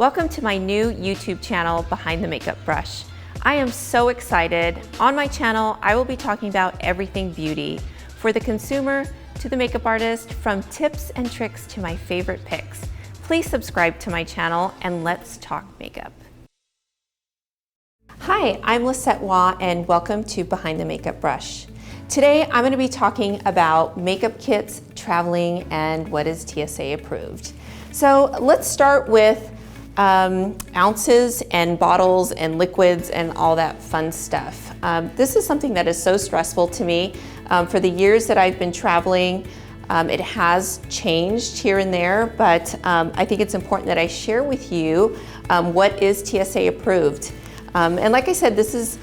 Welcome to my new YouTube channel, Behind the Makeup Brush. I am so excited. On my channel, I will be talking about everything beauty, for the consumer to the makeup artist, from tips and tricks to my favorite picks. Please subscribe to my channel and let's talk makeup. Hi, I'm Lissette Waugh and welcome to Behind the Makeup Brush. Today I'm going to be talking about makeup kits, traveling, and what is TSA approved. So let's start with ounces and bottles and liquids and all that fun stuff. This is something that is so stressful to me. For the years that I've been traveling, it has changed here and there, but I think it's important that I share with you what is TSA approved. And like I said, this is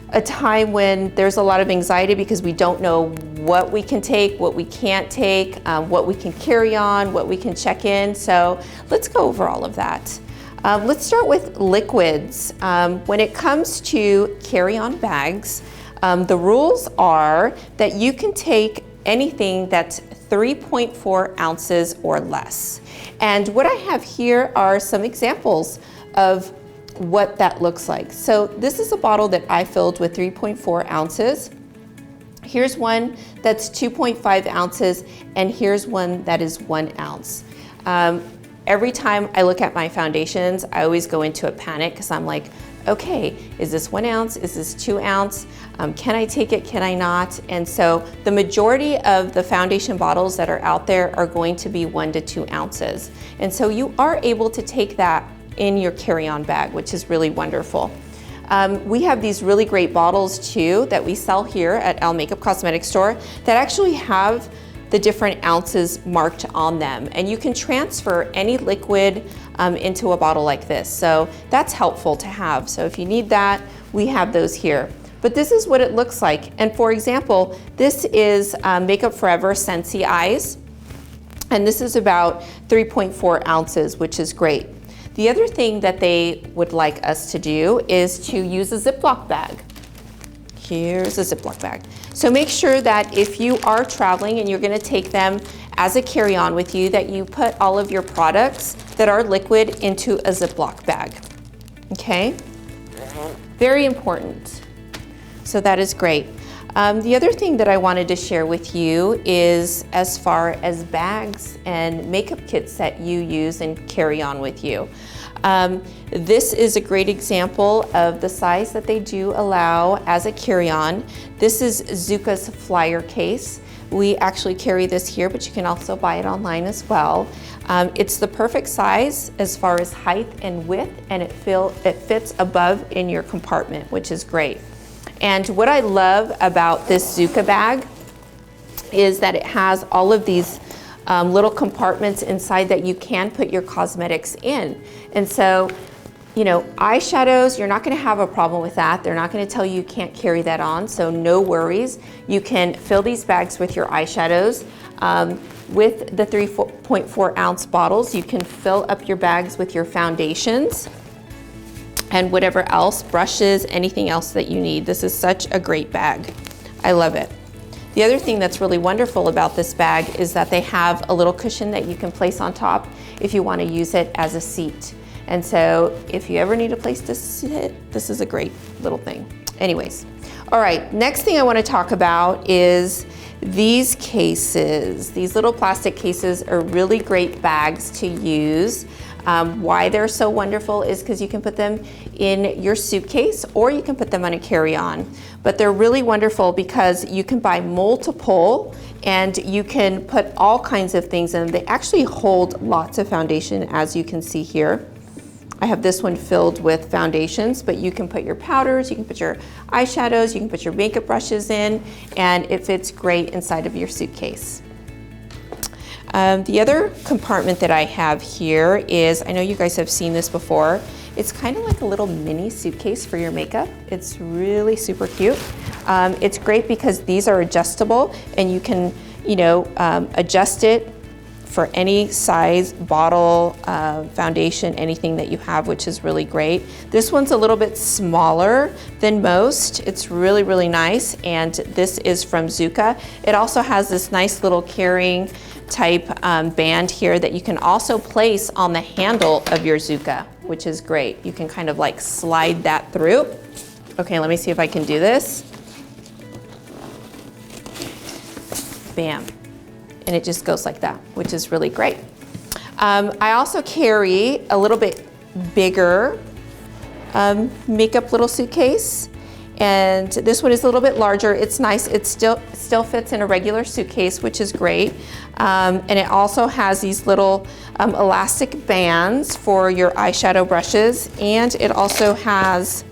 a time when there's a lot of anxiety because we don't know what we can take, what we can't take, what we can carry on, what we can check in. So let's go over all of that. Let's start with liquids. When it comes to carry-on bags, the rules are that you can take anything that's 3.4 ounces or less. And what I have here are some examples of what that looks like. So this is a bottle that I filled with 3.4 ounces. Here's one that's 2.5 ounces, and here's one that is 1 ounce. Every time I look at my foundations, I always go into a panic because I'm like, okay, is this 1 ounce? Is this 2 ounce? Can I take it? Can I not? And so the majority of the foundation bottles that are out there are going to be 1 to 2 ounces. And so you are able to take that in your carry-on bag, which is really wonderful. We have these really great bottles too that we sell here at L Makeup Cosmetic Store that actually have the different ounces marked on them, and you can transfer any liquid into a bottle like this. So that's helpful to have. So if you need that, we have those here. But this is what it looks like. And for example, this is Makeup Forever Scentsy Eyes, and this is about 3.4 ounces, which is great. The other thing that they would like us to do is to use a Ziploc bag. Here's a Ziploc bag. So make sure that if you are traveling and you're going to take them as a carry-on with you, that you put all of your products that are liquid into a Ziploc bag. Okay? Very important. So that is great. The other thing that I wanted to share with you is as far as bags and makeup kits that you use and carry on with you. This is a great example of the size that they do allow as a carry-on. This is Zuka's Flyer case. We actually carry this here, but you can also buy it online as well. It's the perfect size as far as height and width, and it fits above in your compartment, which is great. And what I love about this Zuka bag is that it has all of these little compartments inside that you can put your cosmetics in. And so, you know, eyeshadows, you're not going to have a problem with that. They're not going to tell you you can't carry that on, so no worries. You can fill these bags with your eyeshadows. With the 3.4 ounce bottles, you can fill up your bags with your foundations and whatever else, brushes, anything else that you need. This is such a great bag. I love it. The other thing that's really wonderful about this bag is that they have a little cushion that you can place on top if you want to use it as a seat. And so if you ever need a place to sit, this is a great little thing. Anyways, all right, next thing I want to talk about is these cases. These little plastic cases are really great bags to use. Why they're so wonderful is because you can put them in your suitcase or you can put them on a carry-on. But they're really wonderful because you can buy multiple and you can put all kinds of things in them. They actually hold lots of foundation, as you can see here. I have this one filled with foundations, but you can put your powders, you can put your eyeshadows, you can put your makeup brushes in, and it fits great inside of your suitcase. The other compartment that I have here is, I know you guys have seen this before, it's kind of like a little mini suitcase for your makeup. It's really super cute. It's great because these are adjustable and you can, you know, adjust it for any size, bottle, foundation, anything that you have, which is really great. This one's a little bit smaller than most. It's really, really nice, and this is from Zuka. It also has this nice little carrying type band here that you can also place on the handle of your Zuka. which is great. You can kind of like slide that through. Okay, let me see if I can do this. Bam. And it just goes like that, which is really great. I also carry a little bit bigger makeup little suitcase. And this one is a little bit larger. It's nice. It still fits in a regular suitcase, which is great. And it also has these little elastic bands for your eyeshadow brushes. And it also has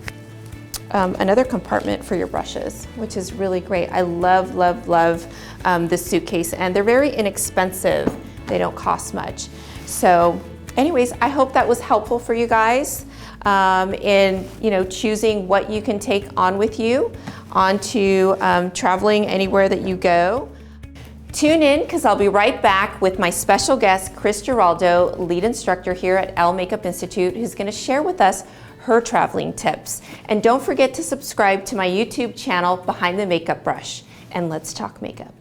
another compartment for your brushes, which is really great. I love, love, love this suitcase, and they're very inexpensive. They don't cost much. So anyways, I hope that was helpful for you guys in choosing what you can take on with you onto traveling anywhere that you go. Tune in, because I'll be right back with my special guest, Chris Giraldo, lead instructor here at Elle Makeup Institute, who's going to share with us her traveling tips. And don't forget to subscribe to my YouTube channel, Behind the Makeup Brush, and let's talk makeup.